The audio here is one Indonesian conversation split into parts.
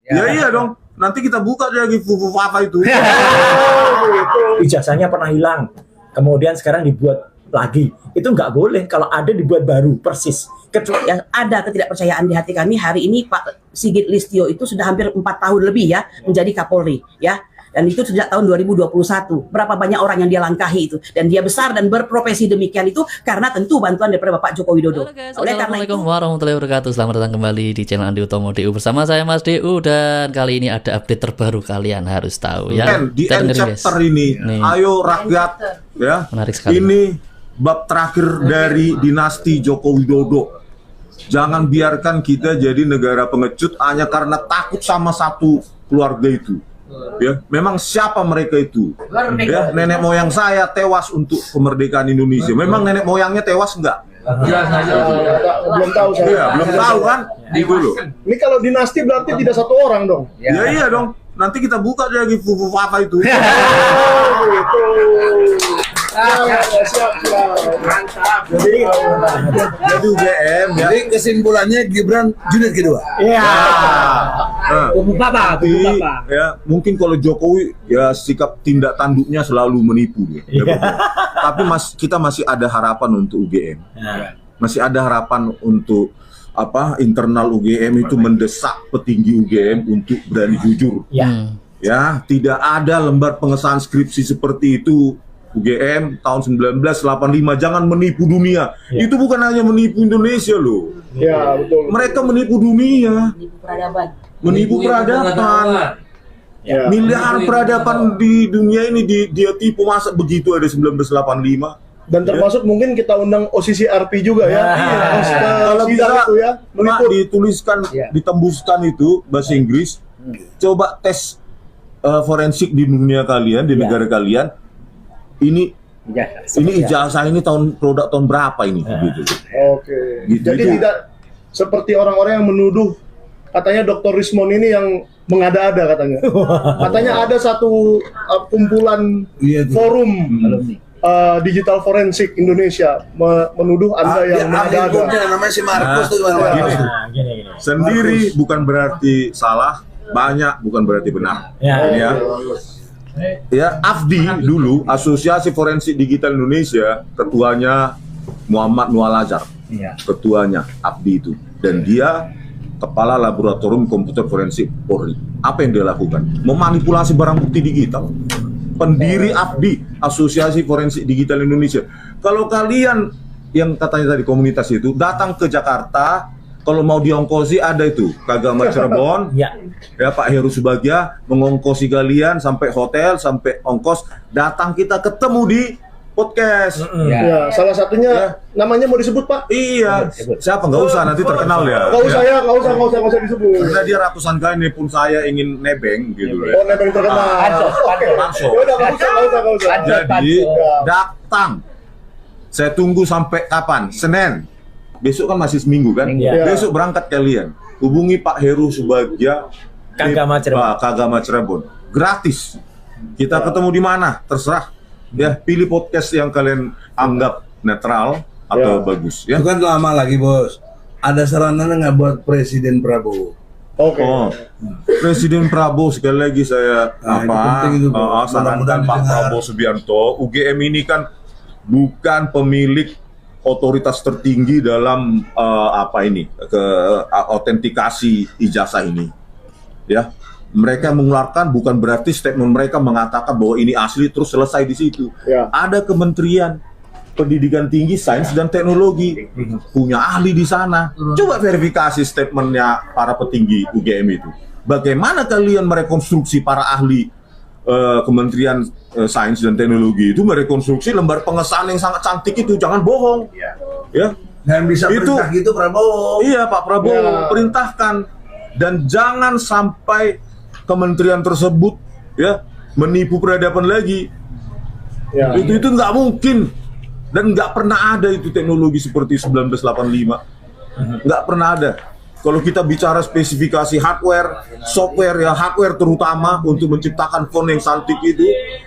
Ya iya dong. Nanti kita buka dia lagi Fufu Fafa itu. Ijazahnya pernah hilang, kemudian sekarang dibuat lagi. Itu nggak boleh. Kalau ada dibuat baru persis. Yang ada ketidakpercayaan di hati kami hari ini Pak Sigit Listio itu sudah hampir 4 tahun lebih ya menjadi Kapolri ya. Dan itu sejak tahun 2021. Berapa banyak orang yang dia langkahi itu. Dan dia besar dan berprofesi demikian itu karena tentu bantuan daripada Bapak Joko Widodo. Halo guys, Assalamualaikum warahmatullahi wabarakatuh. Selamat datang kembali di channel Andi Utomo DU bersama saya Mas DU. Dan kali ini ada update terbaru, kalian harus tahu ya. Di end chapter ini, ayo rakyat ya. Menarik sekali. Ini bab terakhir dari dinasti Joko Widodo. Jangan biarkan kita jadi negara pengecut hanya karena takut sama satu keluarga itu. Ya, memang siapa mereka itu? Ya, nenek moyang saya tewas untuk kemerdekaan Indonesia. Memang nenek moyangnya tewas enggak? Belum tahu saya. Iya, belum tahu kan? Itu loh. Ini kalau dinasti berarti tidak satu orang dong. Ya iya dong. Nanti kita buka dia lagi Fufu Fafa itu. Siap. Mantap. Jadi UGM ya. Jadi kesimpulannya Gibran junior kedua. Iya. Bapak. Ya, mungkin kalau Jokowi ya sikap tindak tanduknya selalu menipu ya. Tapi kita masih ada harapan untuk UGM. Masih ada harapan untuk internal UGM itu mendesak petinggi UGM untuk berani jujur. Ya, tidak ada lembar pengesahan skripsi seperti itu. UGM tahun 1985 jangan menipu dunia. Itu bukan hanya menipu Indonesia loh. Ya, betul. Mereka menipu dunia. Menipu peradaban. Ya. Miliaran peradaban di dunia ini dia tipu, masa begitu ada 1985. Dan termasuk mungkin kita undang OCC RP juga ya. Kalau bisa itu ya, meliput. dituliskan, ditembuskan itu bahasa Inggris. Coba tes forensik di dunia kalian, di negara kalian. Ini ijazah ini produk tahun berapa ini? Gitu. Oke. Gitu, Jadi gitu. tidak seperti orang-orang yang menuduh katanya Dr. Rismon ini yang mengada-ada katanya. Katanya ada satu kumpulan forum digital forensik Indonesia menuduh Anda yang mengada-ada. Namanya si Markus tuh Gini. Sendiri bukan berarti salah, banyak bukan berarti benar. Ya, AFDI dulu, Asosiasi Forensik Digital Indonesia, ketuanya Muhammad Nual Azhar, ketuanya AFDI itu, dan dia kepala laboratorium komputer forensik Polri. Apa yang dia lakukan? Memanipulasi barang bukti digital. Pendiri AFDI, Asosiasi Forensik Digital Indonesia. Kalau kalian yang katanya tadi komunitas itu datang ke Jakarta, kalau mau diongkosi ada itu Kagama Cirebon, ya Pak Heru Subagja mengongkosi kalian sampai hotel, sampai ongkos, datang kita ketemu di podcast. Ya, salah satunya namanya mau disebut Pak? Iya, siapa nggak usah nanti terkenal ya. Nggak usah disebut. Karena dia ratusan kali nelpon saya ingin nebeng gitu ya. Oh, nebeng terkenal. Langsung. Ya udah nggak usah. Jadi datang. Saya tunggu sampai kapan? Senin. Besok kan masih seminggu kan? Besok berangkat kalian. Hubungi Pak Heru Subagja Kagama Cirebon. Gratis. Kita ketemu di mana? Terserah. Ya, pilih podcast yang kalian anggap netral atau bagus ya. Bukan lama lagi, Bos. Ada saranan nggak buat Presiden Prabowo? Oke. Presiden Prabowo sekali lagi saya sarankan Pak Prabowo Subianto. UGM ini kan bukan pemilik otoritas tertinggi dalam autentikasi ijazah ini, ya. Mereka mengeluarkan bukan berarti statement mereka mengatakan bahwa ini asli terus selesai di situ. Ada Kementerian Pendidikan Tinggi, Sains dan Teknologi punya ahli di sana. Coba verifikasi statementnya para petinggi UGM itu. Bagaimana kalian merekonstruksi para ahli Kementerian Sains dan Teknologi itu merekonstruksi lembar pengesahan yang sangat cantik itu? Jangan bohong. Ya. Dan bisa perintah gitu Prabowo. Iya, Pak Prabowo perintahkan, dan jangan sampai kementerian tersebut ya menipu peradaban lagi. Itu nggak mungkin, dan nggak pernah ada itu teknologi seperti 1985. Nggak pernah ada. Kalau kita bicara spesifikasi hardware, software ya, hardware terutama untuk menciptakan font yang cantik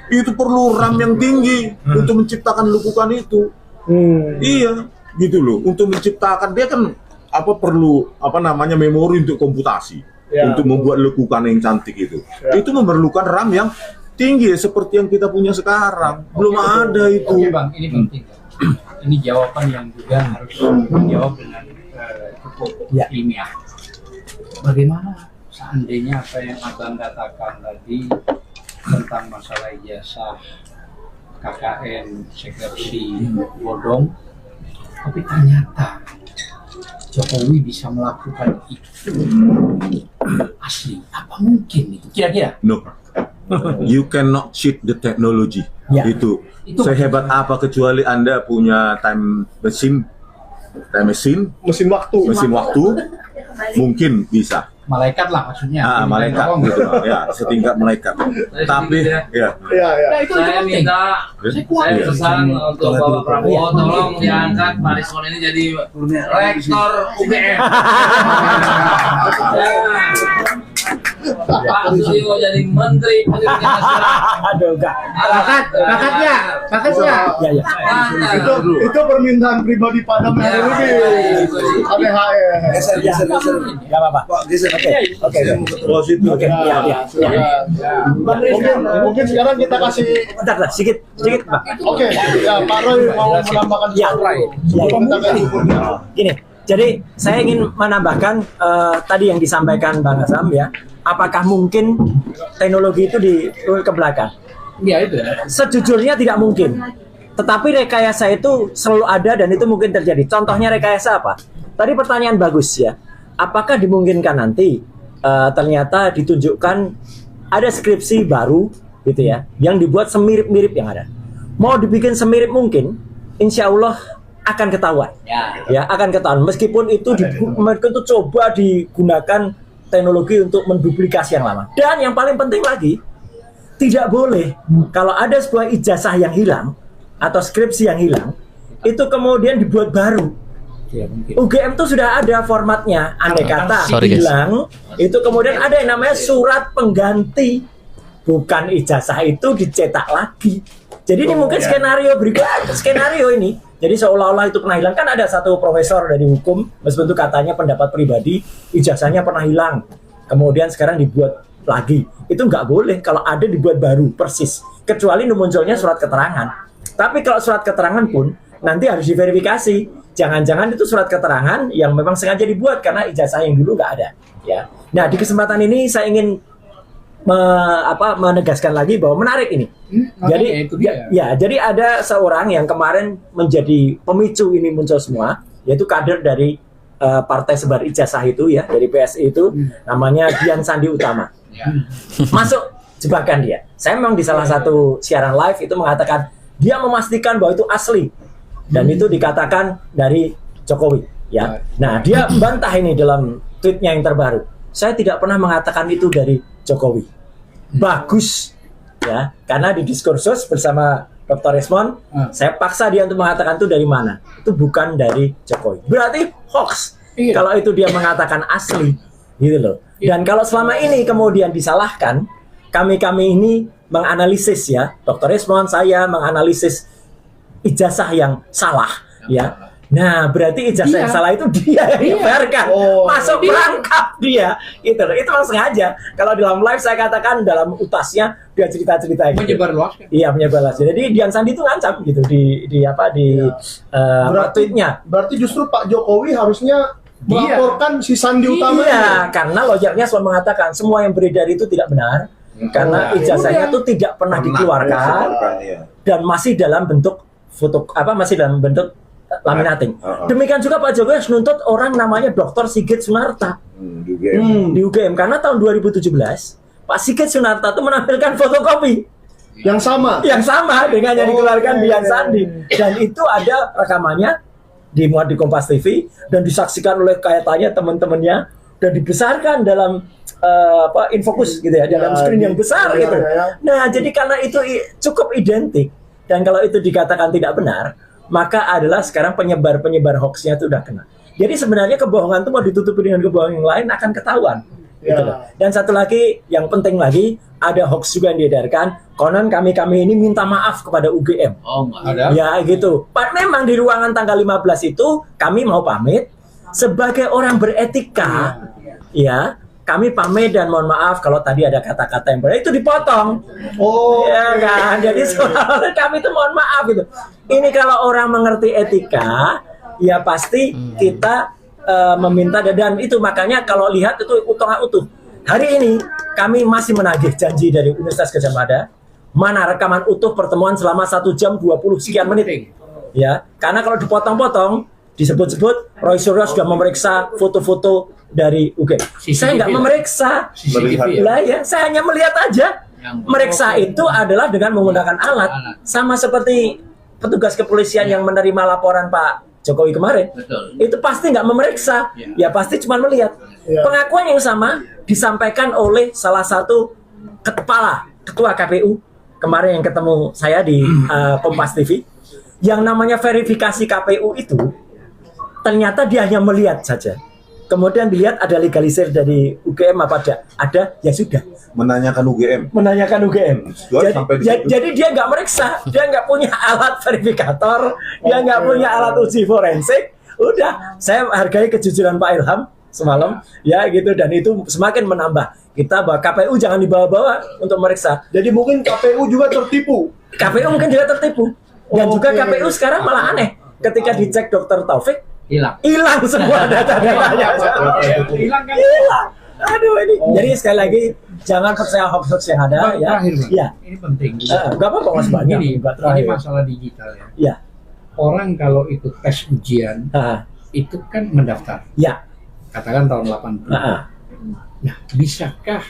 itu perlu RAM yang tinggi untuk menciptakan lekukan itu. Iya, gitu loh. Untuk menciptakan dia kan perlu memori untuk komputasi. Ya. untuk membuat lekukan yang cantik itu. Ya. Itu memerlukan RAM yang tinggi seperti yang kita punya sekarang. Belum ada itu. Oke Bang, ini penting. Ini jawaban yang juga harus dijawab dengan cukup Ya. ilmiah. Bagaimana seandainya apa yang Abang katakan tadi tentang masalah ijazah KKN, sekresi, bodong, tapi ternyata Jokowi bisa melakukan itu asli. Apa mungkin itu? Kira-kira? No. You cannot cheat the technology. Ya. Itu Itu- sehebat apa kecuali Anda punya mesin waktu, mungkin bisa. Malaikat lah maksudnya. Malaikat Bohong. gitu, ya, setingkat malaikat. Tapi ya, Iya, iya. Nah, itu Saya penting. minta, saya pesan untuk Bapak Prabowo, tolong diangkat Pak Rismon ini jadi rektor UGM. Pak Suryo jadi Menteri Pendidikan Nasional. Aduh, enggak. Bakatnya. Ya, ya. Itu permintaan pribadi Pak Adam Herudin. ABHS. Geser. Enggak apa-apa. Pak, geser. Oke. positif. Oke, ya, ya. Mungkin sekarang kita kasih. Bentar, sedikit, Pak. Oke, ya Pak Roy mau menambahkan Ya, sebelum kita ke Gini, jadi saya ingin menambahkan tadi yang disampaikan Bang Azam ya. Apakah mungkin teknologi itu diurut ke belakang? Iya itu. Sejujurnya tidak mungkin. Tetapi rekayasa itu selalu ada dan itu mungkin terjadi. Contohnya rekayasa apa? Tadi pertanyaan bagus ya. Apakah dimungkinkan nanti ternyata ditunjukkan ada skripsi baru gitu ya, yang dibuat semirip-mirip yang ada. Mau dibikin semirip mungkin, insya Allah akan ketahuan. Ya, akan ketahuan. Meskipun itu coba digunakan teknologi untuk menduplikasi yang lama. Dan yang paling penting lagi, tidak boleh kalau ada sebuah ijazah yang hilang atau skripsi yang hilang, itu kemudian dibuat baru. UGM itu sudah ada formatnya. Andai kata Sorry, guys. hilang, itu kemudian ada yang namanya surat pengganti. Bukan ijazah itu dicetak lagi. Jadi ini mungkin skenario ini. Jadi seolah-olah itu pernah hilang. Kan ada satu profesor dari hukum, meskipun itu katanya pendapat pribadi, ijazahnya pernah hilang. Kemudian sekarang dibuat lagi. Itu nggak boleh kalau ada dibuat baru, persis. Kecuali munculnya surat keterangan. Tapi kalau surat keterangan pun, nanti harus diverifikasi. Jangan-jangan itu surat keterangan yang memang sengaja dibuat karena ijazah yang dulu nggak ada. Ya. Nah, di kesempatan ini saya ingin menegaskan lagi bahwa menarik ini. Jadi itu dia. jadi ada seorang yang kemarin menjadi pemicu ini muncul semua, yaitu kader dari partai sebar ijazah itu ya, dari PSI itu, namanya Dian Sandi Utama. Masuk jebakan dia. Saya memang di salah satu siaran live itu mengatakan dia memastikan bahwa itu asli dan itu dikatakan dari Jokowi ya. Nah, dia membantah ini dalam tweetnya yang terbaru. Saya tidak pernah mengatakan itu dari Jokowi. Bagus ya, karena di diskursus bersama Dr. Rismon, saya paksa dia untuk mengatakan itu dari mana. Itu bukan dari Jokowi. Berarti hoax. Kalau itu dia mengatakan asli, gitu loh. Dan kalau selama ini kemudian disalahkan, kami ini menganalisis ya, Dr. Rismon, saya menganalisis ijazah yang salah ya. Nah, berarti ijazah yang salah itu dia yang nyebarkan. Masuk perangkap dia. Gitu loh. Itu langsung aja. Kalau dalam live saya katakan dalam utasnya dia cerita-cerita gitu. Menyebar luas kan? Iya, menyebar luas. Jadi Dian Sandi itu ngancam gitu di tweetnya. Berarti justru Pak Jokowi harusnya melaporkan si Sandi Utama. Iya, karena lawyernya selalu mengatakan semua yang beredar itu tidak benar. Karena ijazahnya itu tidak pernah dikeluarkan dan masih dalam bentuk masih dalam bentuk laminating. Demikian juga Pak Jokowi harus nuntut orang namanya Dr. Sigit Sunarta di UGM karena tahun 2017 Pak Sigit Sunarta itu menampilkan fotokopi yang sama dengan yang dikeluarkan Dian Sandi dan itu ada rekamannya dimuat di Kompas TV dan disaksikan oleh kaitannya teman-temannya dan dibesarkan dalam infokus gitu ya, dalam screen yang besar gitu. Nah, jadi karena itu cukup identik dan kalau itu dikatakan tidak benar, maka adalah sekarang penyebar hoaxnya itu udah kena. Jadi sebenarnya kebohongan itu mau ditutupi dengan kebohongan yang lain akan ketahuan. Gitu loh. Dan satu lagi yang penting lagi, ada hoax juga yang diedarkan. Konon kami ini minta maaf kepada UGM. Oh, nggak ada. Ya gitu. Memang di ruangan tanggal 15 itu kami mau pamit sebagai orang beretika. Ya, kami pamit dan mohon maaf kalau tadi ada kata-kata yang benar itu dipotong. Oh, Ya kan, jadi soalnya kami itu mohon maaf gitu. Ini kalau orang mengerti etika, ya pasti kita meminta dan itu makanya kalau lihat itu utuh. Hari ini kami masih menagih janji dari Universitas Gadjah Mada. Mana rekaman utuh pertemuan selama 1 jam 20 sekian menit. Ya, karena kalau dipotong-potong disebut-sebut Roy Suryo sudah memeriksa foto-foto dari UGM. Saya nggak memeriksa. Lah ya, saya hanya melihat aja. Meriksa itu adalah dengan menggunakan alat. Sama seperti petugas kepolisian yang menerima laporan Pak Jokowi kemarin. Betul. Itu pasti nggak memeriksa. Ya pasti cuma melihat. Pengakuan yang sama disampaikan oleh salah satu ketua KPU kemarin yang ketemu saya di Kompas TV. Yang namanya verifikasi KPU itu ternyata dia hanya melihat saja. Kemudian dilihat ada legalisir dari UGM apa ada, ya sudah. Menanyakan UGM. Jadi dia nggak meriksa, dia nggak punya alat verifikator, dia nggak punya alat uji forensik. Udah, saya hargai kejujuran Pak Ilham semalam, ya gitu, dan itu semakin menambah kita bahwa KPU jangan dibawa-bawa untuk meriksa. jadi mungkin KPU juga tertipu. KPU mungkin juga tertipu. Dan juga KPU sekarang malah aneh. Ketika dicek Dr. Taufik, hilang semua data-datanya. Hilang kan? Hilang. Aduh ini. Jadi sekali lagi jangan percaya hoax yang ada ya. Terakhir, Mas. Ya. Ini penting. Enggak apa-apa Mas banyak. Ini masalah digital ya. Ya. Orang kalau ikut tes ujian itu kan mendaftar. Ya. Katakan tahun 80. Nah, bisakah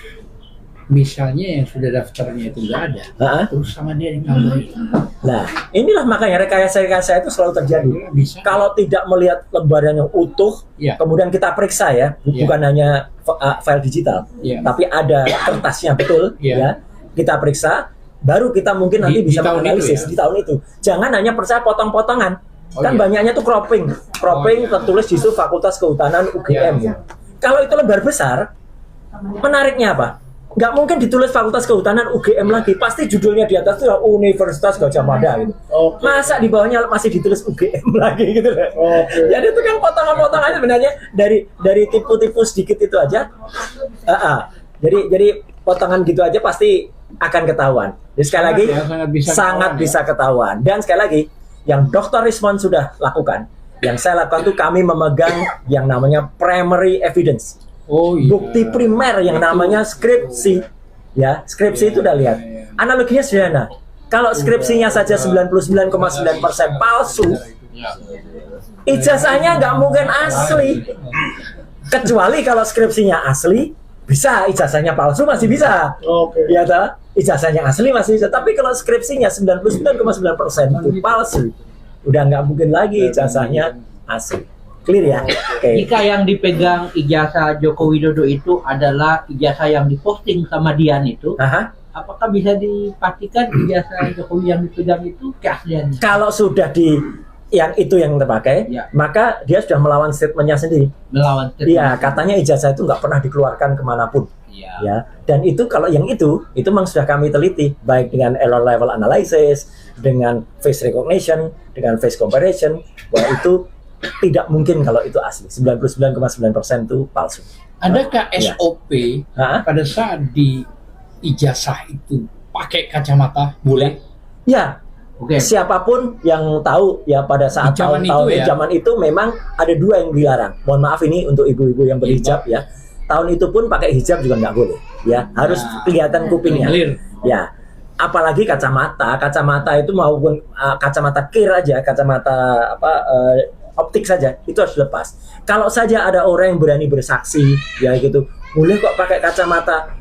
misalnya yang sudah daftarnya itu nggak ada, terus sama dia ditambahin? Nah, inilah makanya rekayasa itu selalu terjadi. Bisa. Kalau tidak melihat lembaran yang utuh, kemudian kita periksa ya, bukan hanya file digital, tapi ada kertasnya betul, ya, kita periksa, baru kita mungkin nanti bisa menganalisis di tahun itu. Jangan hanya percaya potong-potongan, kan banyaknya tuh cropping tertulis di situ Fakultas Kehutanan UGM. Kalau itu lembar besar, menariknya apa? Nggak mungkin ditulis Fakultas Kehutanan UGM lagi, pasti judulnya di atas itu Universitas Gadjah Mada gitu. Masa di bawahnya masih ditulis UGM lagi gitu. Jadi itu kan potongan-potongan sebenarnya dari tipu-tipu sedikit itu aja. Jadi potongan gitu aja pasti akan ketahuan. Jadi sekali lagi sangat bisa ketahuan. Dan sekali lagi yang Dr. Rismon sudah lakukan, yang saya lakukan itu kami memegang yang namanya primary evidence. Bukti primer yang namanya skripsi, ya skripsi itu udah lihat. Analoginya sederhana. Kalau skripsinya saja 99,9% palsu, ijazahnya nggak mungkin asli. Kecuali kalau skripsinya asli, bisa ijazahnya palsu masih bisa. Ya toh? Ijazahnya asli masih bisa. Tapi kalau skripsinya 99,9% itu palsu, udah nggak mungkin lagi ijazahnya asli. Clear ya? Jika yang dipegang ijazah Joko Widodo itu adalah ijazah yang diposting sama Dian itu, apakah bisa dipastikan ijazah Jokowi yang dipegang itu keasliannya? Kalau sudah yang itu yang terpakai, maka dia sudah melawan statementnya sendiri. Melawan statement. Iya, katanya ijazah itu nggak pernah dikeluarkan kemanapun. Ya, dan itu kalau yang itu memang sudah kami teliti, baik dengan error level analysis, dengan face recognition, dengan face comparison, bahwa itu tidak mungkin kalau itu asli. 99,9% itu palsu. Adakah SOP pada saat di ijazah itu pakai kacamata? Boleh? Ya. Siapapun yang tahu ya pada saat tahun-tahun zaman itu memang ada dua yang dilarang. Mohon maaf ini untuk ibu-ibu yang berhijab ya. Tahun itu pun pakai hijab juga nggak boleh. Ya, harus kelihatan kupingnya. Ya. Apalagi kacamata itu maupun kacamata kir aja, kacamata optik saja itu harus lepas. Kalau saja ada orang yang berani bersaksi ya gitu, boleh kok pakai kacamata.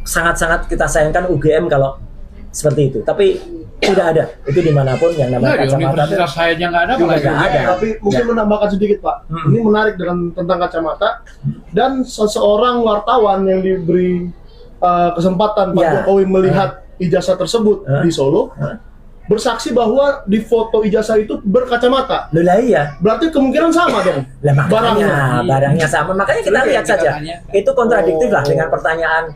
Sangat-sangat kita sayangkan UGM kalau seperti itu. Tapi tidak ada itu dimanapun yang namanya kacamata. Universitas saya aja nggak ada, Tapi mungkin menambahkan sedikit Pak. Ini menarik tentang kacamata dan seseorang wartawan yang diberi kesempatan Pak Jokowi melihat ijazah tersebut di Solo. Bersaksi bahwa di foto ijazah itu berkacamata. Iya. Berarti kemungkinan sama dong. Barangnya sama. Makanya kita lihat saja. Itu kontradiktif lah dengan pertanyaan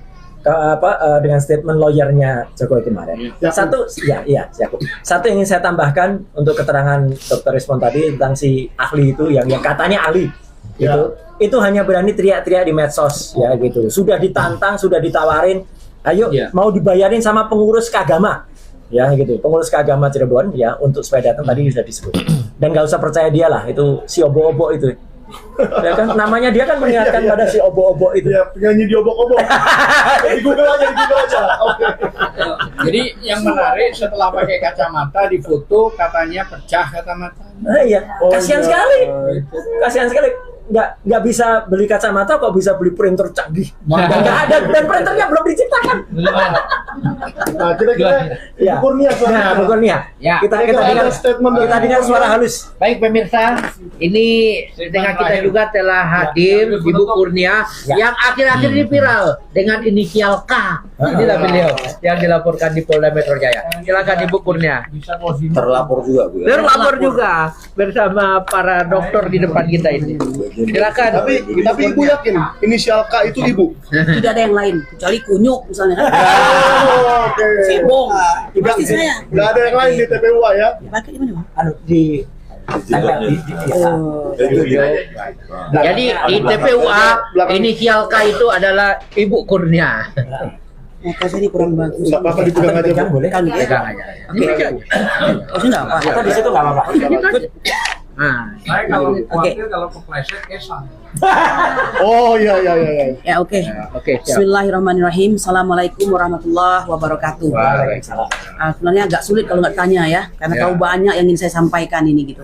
dengan statement lawyernya Jokowi kemarin. Satu yang ingin saya tambahkan untuk keterangan Dr. Rismon tadi tentang si ahli itu yang katanya ahli. Itu itu hanya berani teriak-teriak di medsos ya gitu. Sudah ditantang, sudah ditawarin, ayo mau dibayarin sama pengurus keagama ya gitu, pengurus keagama Cirebon ya untuk supaya datang, tadi sudah disebut. Dan nggak usah percaya dia lah, itu si obo-obo itu. Ya kan, namanya dia kan mengingatkan pada si obo-obo itu. Ya, penyanyi di obok-obok. Di Google aja. Oke. Jadi yang menarik setelah pakai kacamata di foto katanya pecah kacamata. Iya, kasihan sekali. Nggak bisa beli kacamata, kok bisa beli printer canggih. Nggak ada, dan printernya belum diciptakan. Nah, kira-kira Ya. Bu Kurnia, Bu Kurnia. Ya. Kita dengar suara halus. Baik pemirsa, ini dengan kita juga telah hadir Ibu Kurnia yang akhir-akhir ini viral dengan inisial K. Inilah beliau yang dilaporkan di Polda Metro Jaya. Silakan Ibu Kurnia. Terlapor juga, Bu. Terlapor juga bersama para dokter di depan kita ini. Silakan. Tapi Ibu yakin inisial K itu Ibu? Tidak ada yang lain kecuali kunyuk misalnya kan. Oke. Cebong. Pasti saya. Nggak ada yang lain di TPUA ya? Pakai di mana, Bang? Jadi di TPUA inisial K itu adalah Ibu Kurnia. Mata saya ini kurang bagus. Nggak apa-apa, dipegang aja, Bu. Boleh kan? Pegang aja. Oke. Oh, sih nggak apa. Kita di situ nggak apa-apa. Nah, Saya kalau khawatir kalau kepleset kesan. Oh iya. Ya oke. oke, siap. Bismillahirrahmanirrahim. Assalamualaikum warahmatullahi wabarakatuh. Sebenarnya agak sulit kalau nggak tanya ya, karena terlalu banyak yang ingin saya sampaikan ini gitu.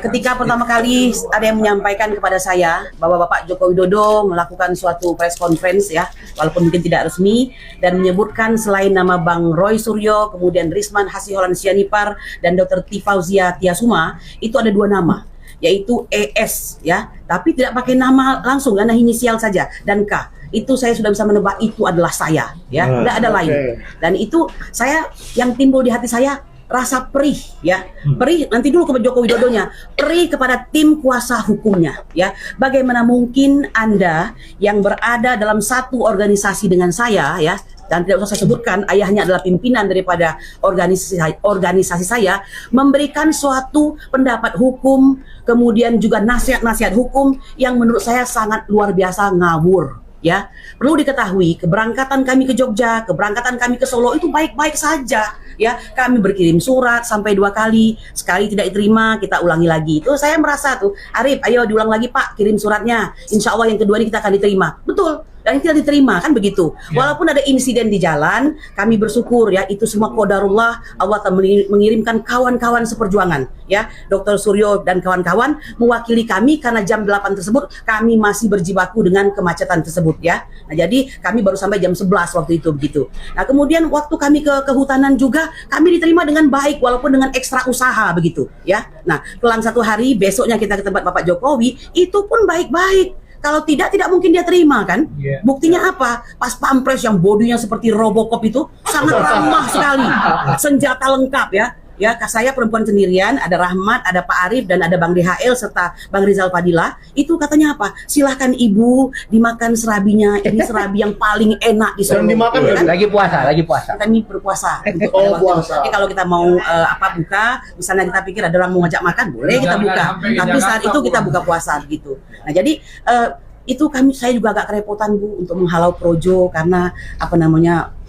Ketika pertama kali ada yang menyampaikan kepada saya bahwa Bapak Joko Widodo melakukan suatu press conference ya, walaupun mungkin tidak resmi, dan menyebutkan selain nama Bang Roy Suryo, kemudian Risman Hasiholan Sianipar dan Dr. Tifauzia Tiasuma, itu ada 2 nama, yaitu ES ya, tapi tidak pakai nama langsung, karena inisial saja, dan K. Itu saya sudah bisa menebak itu adalah saya ya, tidak ada lain. Dan itu saya, yang timbul di hati saya rasa perih ya, perih nanti dulu ke Joko Widodonya, perih kepada tim kuasa hukumnya ya. Bagaimana mungkin Anda yang berada dalam satu organisasi dengan saya ya, dan tidak usah saya sebutkan, ayahnya adalah pimpinan daripada organisasi saya, memberikan suatu pendapat hukum, kemudian juga nasihat-nasihat hukum yang menurut saya sangat luar biasa ngawur. Ya, perlu diketahui keberangkatan kami ke Jogja, keberangkatan kami ke Solo itu baik-baik saja. Ya, kami berkirim surat sampai 2 kali, sekali tidak diterima, kita ulangi lagi. Itu saya merasa tuh, Arif, ayo diulang lagi Pak, kirim suratnya. Insya Allah yang kedua ini kita akan diterima. Betul. Dan tidak diterima kan begitu. Walaupun ada insiden di jalan, kami bersyukur ya, itu semua qadarullah, Allah telah mengirimkan kawan-kawan seperjuangan ya, Dr. Suryo dan kawan-kawan mewakili kami, karena jam 8 tersebut kami masih berjibaku dengan kemacetan tersebut ya. Nah, jadi kami baru sampai jam 11 waktu itu begitu. Nah, kemudian waktu kami ke kehutanan juga kami diterima dengan baik walaupun dengan ekstra usaha begitu ya. Nah, kelang 1 hari besoknya kita ke tempat Bapak Jokowi, itu pun baik-baik. Kalau tidak mungkin dia terima kan? Buktinya apa? Pas pampres yang bodinya seperti Robocop itu sangat ramah sekali, senjata lengkap ya. Ya, saya perempuan sendirian, ada Rahmat, ada Pak Arif, dan ada Bang DHL serta Bang Rizal Fadila. Itu katanya apa? Silahkan Ibu dimakan serabinya. Ini serabi yang paling enak di Solo. Dimakan ya kan? Lagi puasa. Kami berpuasa. Oh, puasa. Jadi kalau kita mau buka, misalnya kita pikir ada orang mau ngajak makan, boleh kita buka. Tapi saat itu kita buka puasa gitu. Nah, jadi itu saya juga agak kerepotan Bu untuk menghalau Projo, karena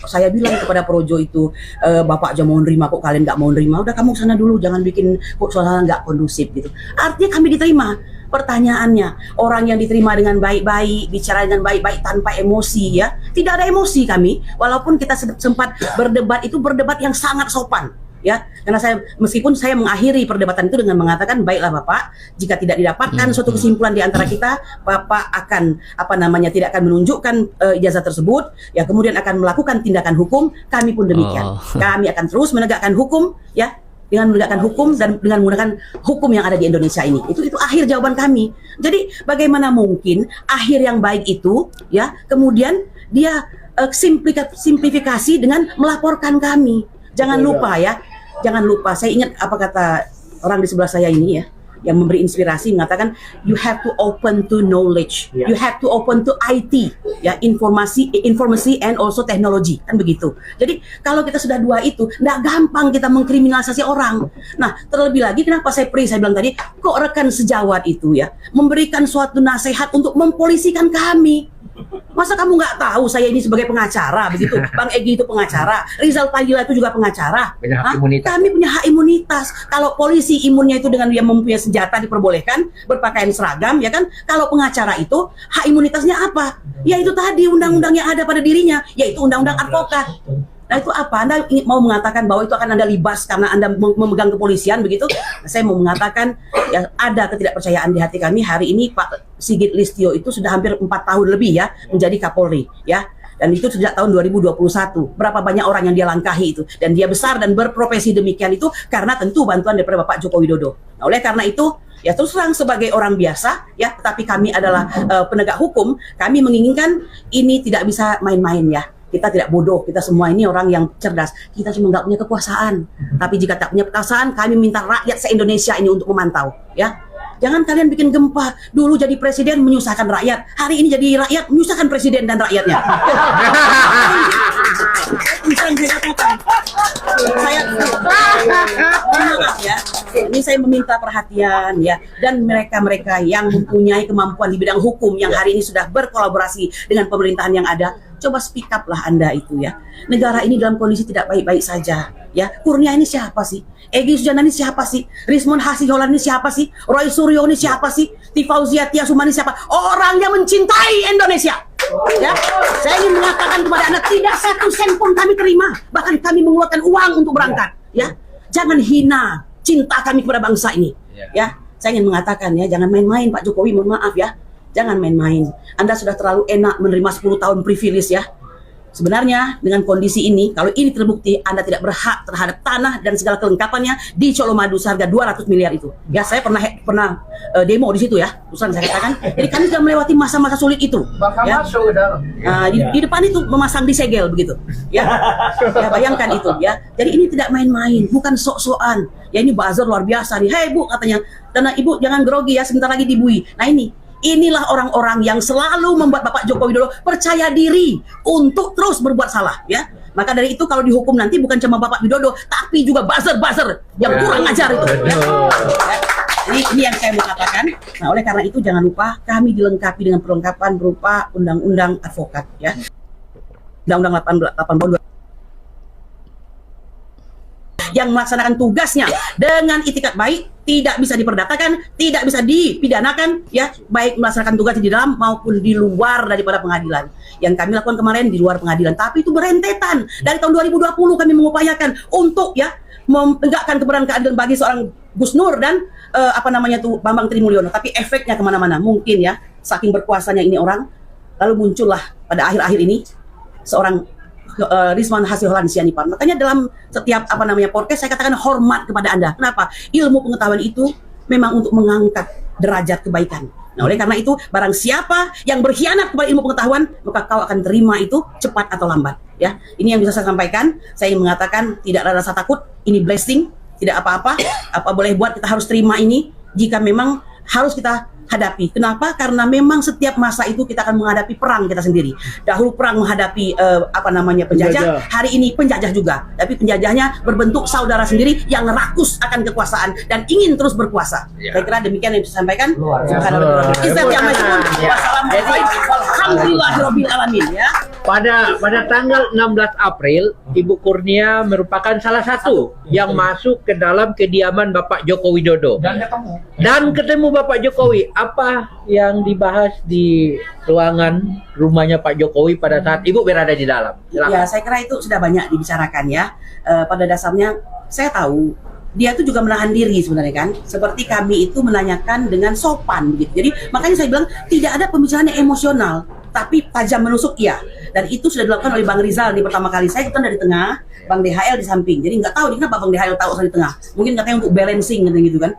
saya bilang kepada Projo itu, Bapak aja mau nerima, kok kalian nggak mau nerima, udah kamu sana dulu, jangan bikin kok suasana nggak kondusif gitu. Artinya kami diterima. Pertanyaannya, orang yang diterima dengan baik-baik, bicara dengan baik-baik tanpa emosi ya, tidak ada emosi kami, walaupun kita sempat berdebat, itu berdebat yang sangat sopan ya, karena meskipun saya mengakhiri perdebatan itu dengan mengatakan, baiklah Bapak, jika tidak didapatkan suatu kesimpulan di antara kita, Bapak akan tidak akan menunjukkan ijazah tersebut ya, kemudian akan melakukan tindakan hukum. Kami pun demikian. Kami akan terus menegakkan hukum ya, dengan menegakkan hukum dan dengan menggunakan hukum yang ada di Indonesia ini. Itu akhir jawaban kami. Jadi bagaimana mungkin akhir yang baik itu ya, kemudian dia simplifikasi dengan melaporkan kami. Jangan lupa ya, jangan lupa, saya ingat apa kata orang di sebelah saya ini ya, yang memberi inspirasi mengatakan you have to open to knowledge, you have to open to IT, ya, informasi and also teknologi, kan begitu. Jadi kalau kita sudah dua itu, nggak gampang kita mengkriminalisasi orang. Nah, terlebih lagi kenapa saya bilang tadi, kok rekan sejawat itu ya memberikan suatu nasihat untuk mempolisikan kami. Masa kamu nggak tahu saya ini sebagai pengacara begitu? Bang Egy itu pengacara, Rizal Padilla itu juga pengacara. Kami punya hak imunitas. Kalau polisi imunnya itu dengan dia mempunyai senjata diperbolehkan, berpakaian seragam, ya kan? Kalau pengacara itu hak imunitasnya apa? Ya itu tadi undang-undang yang ada pada dirinya, yaitu undang-undang advokat. Nah itu apa? Anda mau mengatakan bahwa itu akan Anda libas karena Anda memegang kepolisian begitu? Nah, saya mau mengatakan ya ada ketidakpercayaan di hati kami. Hari ini Pak Sigit Listio itu sudah hampir 4 tahun lebih ya menjadi Kapolri ya. Dan itu sejak tahun 2021. Berapa banyak orang yang dia langkahi itu. Dan dia besar dan berprofesi demikian itu karena tentu bantuan daripada Bapak Joko Widodo. Nah, oleh karena itu ya terus terang sebagai orang biasa ya, tetapi kami adalah penegak hukum, kami menginginkan ini tidak bisa main-main ya. Kita tidak bodoh, kita semua ini orang yang cerdas. Kita cuma nggak punya kekuasaan. Tapi jika tak punya kekuasaan, kami minta rakyat se-Indonesia ini untuk memantau. Ya, jangan kalian bikin gempa. Dulu jadi presiden menyusahkan rakyat. Hari ini jadi rakyat menyusahkan presiden dan rakyatnya. Ini saya meminta perhatian ya, dan mereka-mereka yang mempunyai kemampuan di bidang hukum yang hari ini sudah berkolaborasi dengan pemerintahan yang ada, coba speak up lah Anda itu ya. Negara ini dalam kondisi tidak baik-baik saja ya. Kurnia ini siapa sih? Egy Sujana ini siapa sih? Rizmon Hasiholan ini siapa sih? Roy Suryo ini siapa sih? Tifauzia Tiasuma ini siapa? Orang yang mencintai Indonesia. Ya, saya ingin mengatakan kepada Anda, tidak satu sen pun kami terima, bahkan kami mengeluarkan uang untuk berangkat. Ya, jangan hina cinta kami kepada bangsa ini. Ya, saya ingin mengatakan ya, jangan main-main Pak Jokowi, mohon maaf ya, jangan main-main. Anda sudah terlalu enak menerima 10 tahun privilege ya. Sebenarnya dengan kondisi ini, kalau ini terbukti Anda tidak berhak terhadap tanah dan segala kelengkapannya di Colomadu seharga 200 miliar itu. Ya, saya pernah demo di situ ya. Terus saya katakan, jadi kami sudah melewati masa-masa sulit itu. Ya. Di depan itu memasang disegel begitu. Ya. Ya, bayangkan itu ya. Jadi ini tidak main-main, bukan sok-sokan. Ya ini buzzer luar biasa nih. Hei Bu katanya, dan Ibu jangan grogi ya, sebentar lagi dibui. Nah inilah orang-orang yang selalu membuat Bapak Joko Widodo percaya diri untuk terus berbuat salah ya. Maka dari itu kalau dihukum nanti bukan cuma Bapak Widodo, tapi juga buzzer-buzzer yang kurang ajar itu ya. Ini yang saya mau katakan. Nah, oleh karena itu jangan lupa kami dilengkapi dengan perlengkapan berupa undang-undang advokat ya. Undang-undang 88 yang melaksanakan tugasnya dengan itikat baik, tidak bisa diperdatakan, tidak bisa dipidanakan ya, baik melaksanakan tugas di dalam maupun di luar daripada pengadilan. Yang kami lakukan kemarin di luar pengadilan, tapi itu berentetan. Dari tahun 2020 kami mengupayakan untuk ya menegakkan kebenaran keadilan bagi seorang Gus Nur dan Bambang Trimulyono, tapi efeknya kemana-mana. Mungkin ya saking berkuasanya ini orang, lalu muncullah pada akhir-akhir ini seorang Rizman Hasiholan Sianipar. Makanya dalam setiap podcast saya katakan hormat kepada Anda. Kenapa? Ilmu pengetahuan itu memang untuk mengangkat derajat kebaikan. Nah, oleh karena itu barang siapa yang berkhianat kepada ilmu pengetahuan, maka kau akan terima itu cepat atau lambat. Ya, ini yang bisa saya sampaikan. Saya ingin mengatakan tidak ada rasa takut. Ini blessing, tidak apa-apa. Apa boleh buat, kita harus terima ini. Jika memang harus kita hadapi. Kenapa? Karena memang setiap masa itu kita akan menghadapi perang kita sendiri. Dahulu perang menghadapi penjajah, hari ini penjajah juga. Tapi penjajahnya berbentuk saudara sendiri yang rakus akan kekuasaan dan ingin terus berkuasa. Saya kira demikian yang bisa saya sampaikan. Alhamdulillahirabbil alamin ya. Pada tanggal 16 April, Ibu Kurnia merupakan salah satu yang masuk ke dalam kediaman Bapak Joko Widodo. Dan ketemu Bapak Jokowi. Apa yang dibahas di ruangan rumahnya Pak Jokowi pada saat Ibu berada di dalam? Silakan. Ya, saya kira itu sudah banyak dibicarakan ya. Pada dasarnya saya tahu dia itu juga menahan diri sebenarnya kan. Seperti kami itu menanyakan dengan sopan begitu. Jadi makanya saya bilang tidak ada pembicaraan yang emosional, tapi tajam menusuk ya. Dan itu sudah dilakukan oleh Bang Rizal di pertama kali. Saya dari tengah, Bang DHL di samping. Jadi nggak tahu kenapa Bang DHL tahu saya di tengah. Mungkin katanya untuk balancing gitu kan.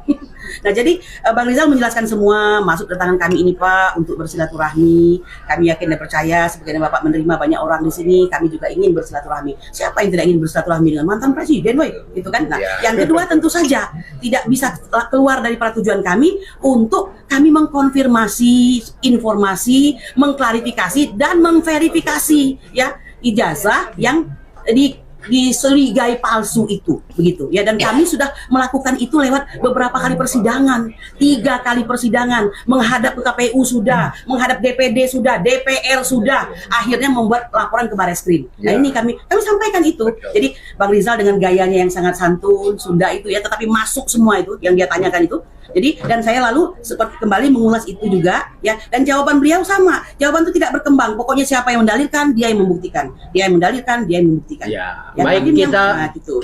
Nah, jadi Bang Rizal menjelaskan semua, masuk kedatangan kami ini Pak untuk bersilaturahmi. Kami yakin dan percaya sebagaimana Bapak menerima banyak orang di sini, kami juga ingin bersilaturahmi. Siapa yang tidak ingin bersilaturahmi dengan mantan presiden, woy? Gitu kan? Nah, yang kedua tentu saja tidak bisa keluar dari para tujuan kami untuk kami mengkonfirmasi informasi, mengklarifikasi dan memverifikasi ya ijazah yang diseligai palsu itu, begitu ya. Dan kami sudah melakukan itu lewat beberapa kali persidangan, 3 kali persidangan, menghadap ke KPU sudah, menghadap DPD sudah, DPR sudah, akhirnya membuat laporan ke Bareskrim. Nah ini kami sampaikan itu. Jadi Bang Rizal dengan gayanya yang sangat santun Sunda itu ya, tetapi masuk semua itu yang dia tanyakan itu. Jadi dan saya lalu seperti kembali mengulas itu juga ya, dan jawaban beliau sama. Jawaban itu tidak berkembang. Pokoknya siapa yang mendalilkan, dia yang membuktikan. Dia yang mendalilkan, dia yang membuktikan. Ya. Yang Baik,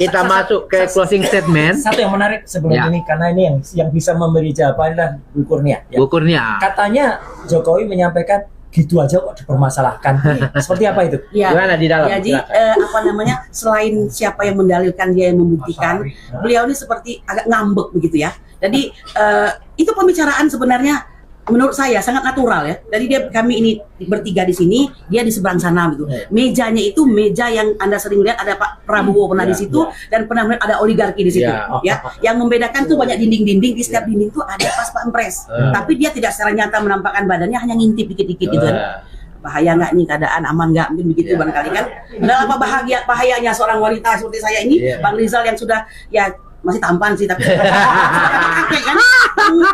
kita masuk ke closing statement. Satu yang menarik sebelum ini, karena ini yang bisa memberi jawaban adalah Bu Kurnia. Ya. Bu Kurnia. Katanya Jokowi menyampaikan gitu aja kok dipermasalahkan. Seperti apa itu? Ya, gimana di dalam? Jadi apa namanya, selain siapa yang mendalilkan, dia yang membuktikan. Beliau ini seperti agak ngambek begitu ya. Jadi itu pembicaraan sebenarnya menurut saya sangat natural ya. Jadi kami ini bertiga di sini, dia di seberang sana gitu. Mejanya itu meja yang Anda sering lihat ada Pak Prabowo pernah di situ dan pernah melihat ada oligarki di situ ya. Yang membedakan tuh banyak dinding-dinding, di setiap dinding tuh ada pas pampres. Tapi dia tidak secara nyata menampakkan badannya, hanya ngintip dikit-dikit gitu kan. Bahaya nggak nih keadaan, aman nggak, mungkin begitu barangkali kan. Padahal apa bahayanya seorang wanita seperti saya ini, Bang Rizal yang sudah ya masih tampan sih tapi kakek kan,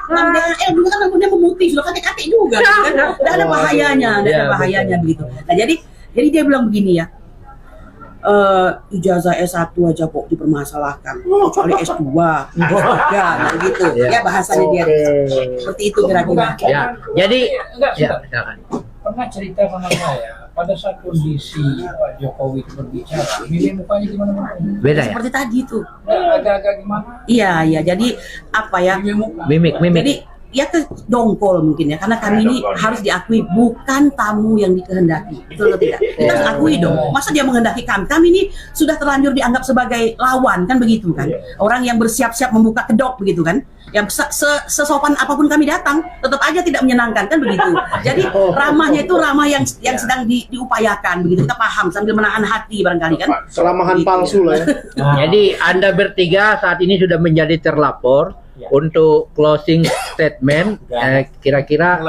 Bang DHL dulu kan rambutnya memutih, sudah kakek juga gitu kan, tidak ada bahayanya, begitu. Nah jadi dia bilang begini ya, ijazah S1 aja kok dipermasalahkan, kecuali S2 ya gitu ya bahasanya dia seperti itu kira-kira. Ya, jadi pernah cerita sama saya pada saat kondisi Pak Jokowi berbicara, mimik mukanya gimana? Beda ya? Seperti tadi tuh. Agak-agak gimana? Iya, jadi apa ya? Mimik. Jadi ya dongkol mungkin ya, karena kami ini harus diakui bukan tamu yang dikehendaki, betul atau tidak? Kita harus akui dong. Masa dia menghendaki kami ini sudah terlanjur dianggap sebagai lawan kan begitu kan? Orang yang bersiap-siap membuka kedok begitu kan? Yang sesopan apapun kami datang, tetap aja tidak menyenangkan kan begitu. Jadi ramahnya itu ramah yang sedang diupayakan begitu. Kita paham sambil menahan hati barangkali kan. Keramahan palsu lah ya. Jadi Anda bertiga saat ini sudah menjadi terlapor untuk closing statement. Kira-kira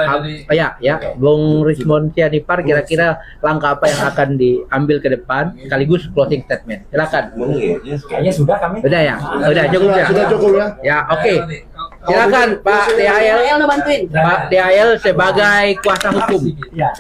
Bung Rismon Sianipar, kira-kira langkah apa yang akan diambil ke depan sekaligus closing statement. Silakan. Kayaknya sudah kami. Udah ya? Udah cukup ya? Sudah cukup ya? Ya, oke. Silakan Pak DHL. Pak DHL sebagai kuasa hukum.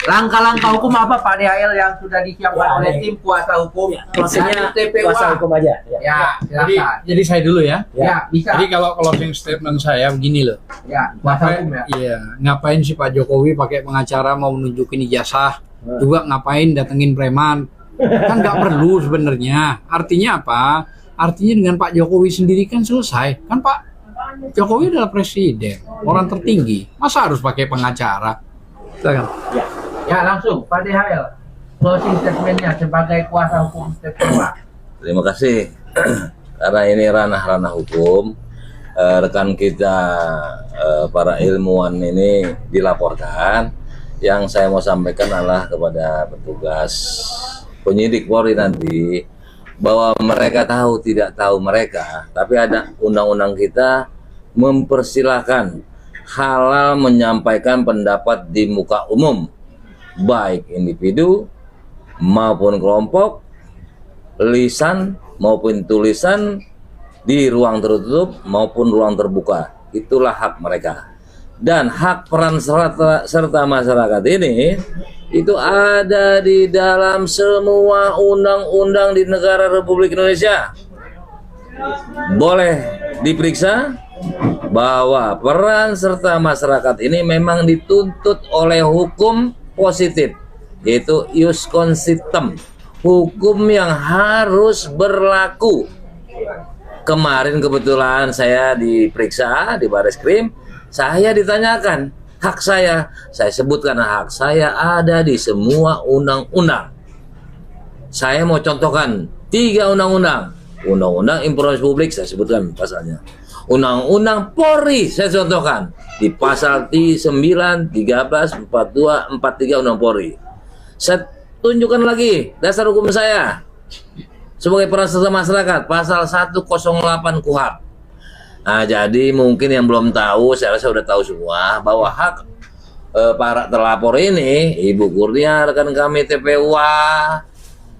Langkah-langkah hukum apa Pak DHL yang sudah disiapkan oleh tim kuasa hukum? Maksudnya kuasa hukum aja. Ya, silakan. Jadi saya dulu ya. Ya, bisa. Jadi kalau closing statement saya begini loh. Ya, kuasa hukum ya. Iya, ngapain sih Pak Jokowi pakai pengacara mau menunjukin ijazah? Juga ngapain datengin preman? Kan nggak perlu sebenarnya. Artinya apa? Artinya dengan Pak Jokowi sendiri kan selesai. Kan Pak Jokowi adalah presiden, orang tertinggi. Masa harus pakai pengacara? Silakan. Ya, langsung Pak DHL. Closing statementnya sebagai kuasa hukum Pak. Terima kasih. Karena ini ranah-ranah hukum, rekan kita para ilmuwan ini dilaporkan. Yang saya mau sampaikan adalah kepada petugas penyidik Polri nanti, bahwa mereka tahu tidak tahu mereka, tapi ada undang-undang kita mempersilahkan halal menyampaikan pendapat di muka umum, baik individu maupun kelompok, lisan maupun tulisan, di ruang tertutup maupun ruang terbuka. Itulah hak mereka. Dan hak peran serta masyarakat ini itu ada di dalam semua undang-undang di negara Republik Indonesia. Boleh diperiksa bahwa peran serta masyarakat ini memang dituntut oleh hukum positif, yaitu ius consistem, hukum yang harus berlaku. Kemarin kebetulan saya diperiksa di Bareskrim, saya ditanyakan hak saya sebutkan hak saya ada di semua undang-undang. Saya mau contohkan 3 undang-undang. Undang-undang informasi publik saya sebutkan pasalnya. Undang-Undang Polri, saya contohkan di pasal 9, 13, 42, 43 Undang Polri. Saya tunjukkan lagi dasar hukum saya sebagai peran serta masyarakat, pasal 108 KUHP. Nah, jadi mungkin yang belum tahu, saya rasa sudah tahu semua bahwa hak para terlapor ini, Ibu Kurnia, rekan kami TPWA,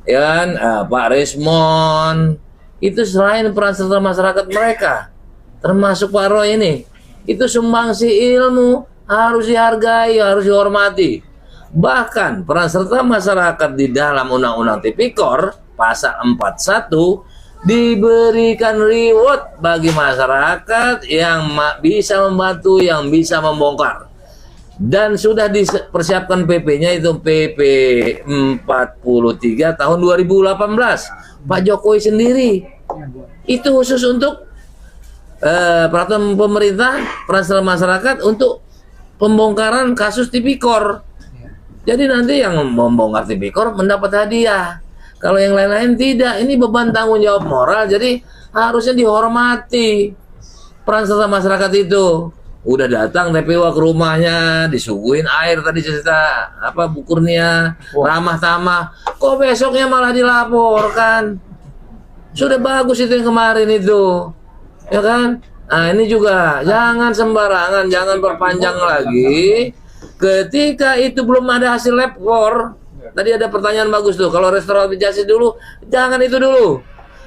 ya kan, Pak Rismon, itu selain peran serta masyarakat mereka, termasuk Pak Roy ini, itu sumbangsi ilmu harus dihargai, harus dihormati. Bahkan peran serta masyarakat di dalam Undang-Undang Tipikor pasal 41 diberikan reward bagi masyarakat yang bisa membantu, yang bisa membongkar. Dan sudah dipersiapkan PP-nya itu PP 43 tahun 2018 Pak Jokowi sendiri. Itu khusus untuk peraturan pemerintah peran serta masyarakat untuk pembongkaran kasus Tipikor. Jadi nanti yang membongkar Tipikor mendapat hadiah. Kalau yang lain-lain tidak. Ini beban tanggung jawab moral, jadi harusnya dihormati peran serta masyarakat itu. Udah datang TPWA ke rumahnya, disuguhin air tadi cerita apa Bu Kurnia, ramah tamah. Kok besoknya malah dilaporkan? Sudah bagus itu yang kemarin itu, ya kan? Nah ini juga jangan sembarangan, jangan perpanjang lagi. Ketika itu belum ada hasil lab-for, tadi ada pertanyaan bagus tuh. Kalau restoratif justice dulu, jangan itu dulu.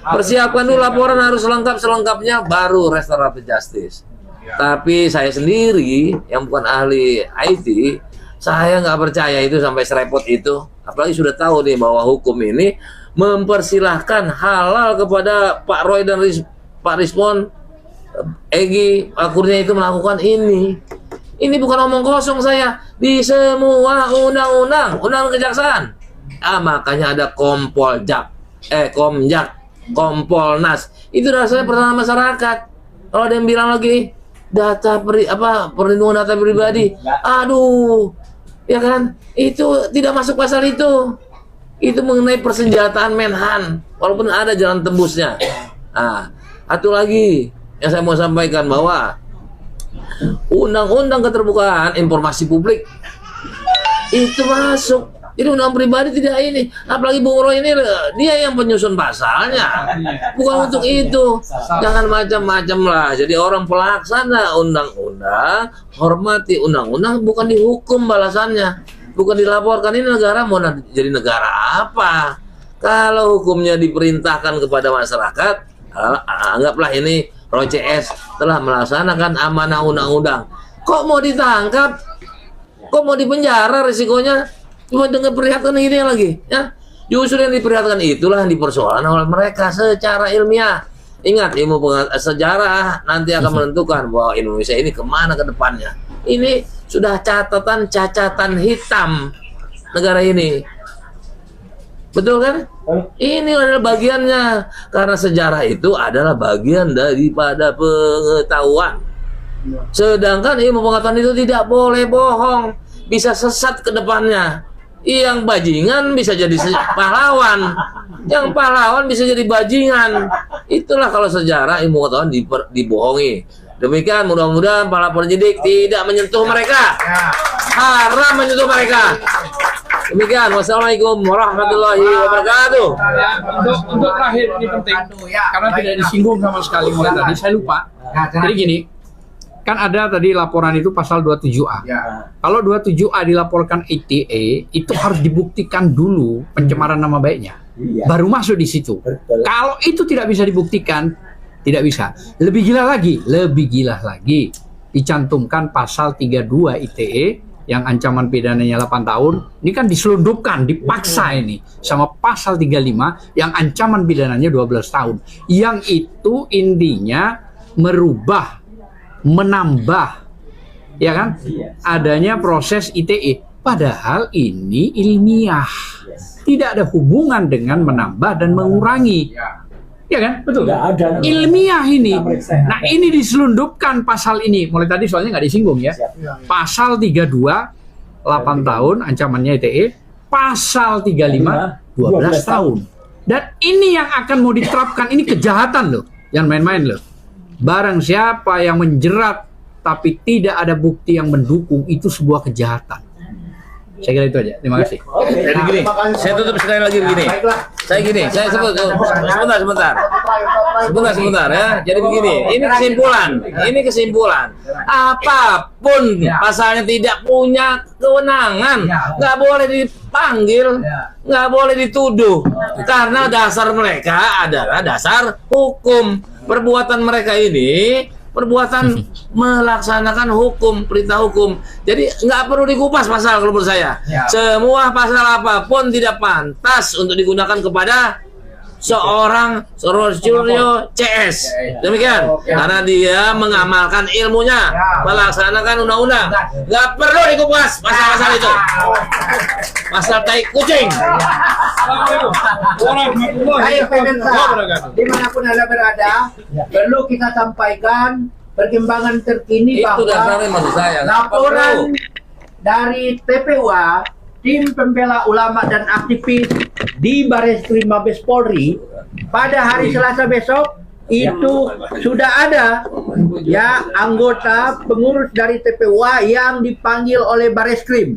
Persiapkan dulu laporan harus lengkap selengkapnya, baru restoratif justice. Tapi saya sendiri yang bukan ahli IT, saya nggak percaya itu sampai serepot itu. Apalagi sudah tahu nih bahwa hukum ini mempersilahkan halal kepada Pak Roy dan Pak Rismon, Egy, Pak Kurnia itu melakukan ini. Ini bukan omong kosong saya. Di semua undang-undang kejaksaan. Makanya ada Kompoljak, Kompolnas. Itu rasanya pertahanan masyarakat. Kalau ada yang bilang lagi perlindungan data pribadi, aduh, ya kan, itu tidak masuk pasal itu. Itu mengenai persenjataan Menhan, walaupun ada jalan tembusnya. Satu lagi yang saya mau sampaikan bahwa Undang-Undang Keterbukaan Informasi Publik itu masuk. Jadi undang pribadi tidak ini. Apalagi Bung Roy ini dia yang penyusun pasalnya. Bukan untuk itu. Jangan macam-macam lah. Jadi orang pelaksana undang-undang, hormati undang-undang, bukan dihukum balasannya. Bukan dilaporkan. Ini negara mau jadi negara apa? Kalau hukumnya diperintahkan kepada masyarakat, anggaplah ini Roy CS telah melaksanakan amanah undang-undang. Kok mau ditangkap? Kok mau dipenjara risikonya? Cuma dengan perlihatkan ini lagi, ya. Justru yang diperlihatkan itulah yang dipersoalkan oleh mereka secara ilmiah. Ingat, ilmu sejarah nanti akan menentukan bahwa Indonesia ini kemana ke depannya. Ini sudah cacatan hitam negara ini. Betul kan? Ini adalah bagiannya. Karena sejarah itu adalah bagian daripada pengetahuan. Sedangkan ilmu pengetahuan itu tidak boleh bohong. Bisa sesat ke depannya. Yang bajingan bisa jadi pahlawan. Yang pahlawan bisa jadi bajingan. Itulah kalau sejarah ilmu pengetahuan dibohongi. Demikian mudah-mudahan para penyidik tidak menyentuh mereka. Haram menyentuh mereka. Demikian. Wassalamualaikum warahmatullahi wabarakatuh. Untuk terakhir ini penting karena tidak disinggung sama sekali mulai tadi. Saya lupa. Jadi gini. Kan ada tadi laporan itu pasal 27A. Kalau 27A dilaporkan ITE, itu harus dibuktikan dulu pencemaran nama baiknya. Baru masuk di situ. Kalau itu tidak bisa dibuktikan, tidak bisa. Lebih gila lagi. Dicantumkan pasal 32 ITE yang ancaman pidananya 8 tahun. Ini kan diselundupkan, dipaksa ini sama pasal 35 yang ancaman pidananya 12 tahun. Yang itu intinya merubah, menambah, ya kan, adanya proses ITE. Padahal ini ilmiah, tidak ada hubungan dengan menambah dan mengurangi, ya kan, betul? Ilmiah ini. Nah ini diselundupkan pasal ini. Mulai tadi soalnya nggak disinggung ya. Pasal 32 8 tahun ancamannya ITE, pasal 35 12 tahun. Dan ini yang akan mau diterapkan, ini kejahatan loh, yang main-main loh. barang siapa yang menjerat tapi tidak ada bukti yang mendukung, itu sebuah kejahatan. Saya kira itu aja. Terima kasih. Jadi gini, saya tutup sekali lagi begini. Saya sebut sebentar ya. Jadi begini, ini kesimpulan. Apapun pasalnya tidak punya kewenangan, nggak boleh dipanggil, nggak boleh dituduh, karena dasar mereka adalah dasar hukum. Perbuatan mereka ini perbuatan melaksanakan hukum, perintah hukum. Jadi nggak perlu dikupas pasal kalau menurut saya. Semua pasal apapun tidak pantas untuk digunakan kepada seorang Suryo CS. Demikian. Karena dia mengamalkan ilmunya, melaksanakan undang-undang. Nggak perlu dikupas pasal-pasal itu. Pasal tai kucing. Ayo pemirsa, dimanapun Anda berada, perlu kita sampaikan perkembangan terkini Itu dasarnya maksud saya. laporan dari TPUA, Tim Pembela Ulama dan Aktivis di Bareskrim Mabes Polri, pada hari Selasa besok itu sudah ada ya anggota pengurus dari TPUA yang dipanggil oleh Bareskrim.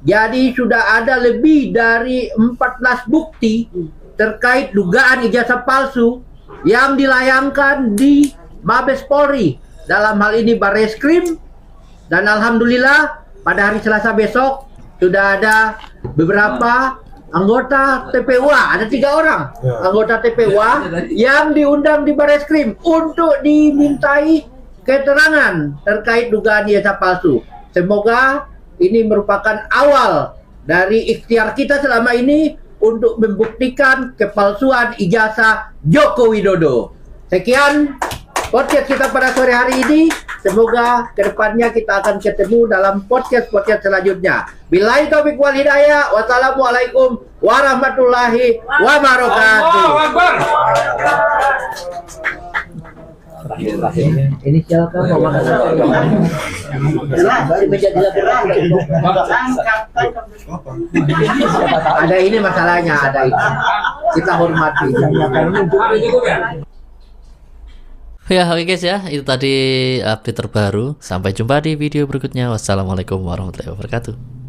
Jadi sudah ada lebih dari 14 bukti terkait dugaan ijazah palsu yang dilayangkan di Mabes Polri, dalam hal ini Bareskrim. Dan alhamdulillah pada hari Selasa besok sudah ada beberapa anggota TPUA, ada 3 orang anggota TPUA yang diundang di Bareskrim untuk dimintai keterangan terkait dugaan ijazah palsu. Semoga ini merupakan awal dari ikhtiar kita selama ini untuk membuktikan kepalsuan ijazah Joko Widodo. Sekian podcast kita pada sore hari ini. Semoga kedepannya kita akan ketemu dalam podcast-podcast selanjutnya. Billahi taufiq wal hidayah. Wassalamualaikum warahmatullahi wabarakatuh. Inisial kamu ada ini masalahnya, ada itu. Kita hormati. Ya oke guys ya, itu tadi update terbaru. Sampai jumpa di video berikutnya. Wassalamualaikum warahmatullahi wabarakatuh.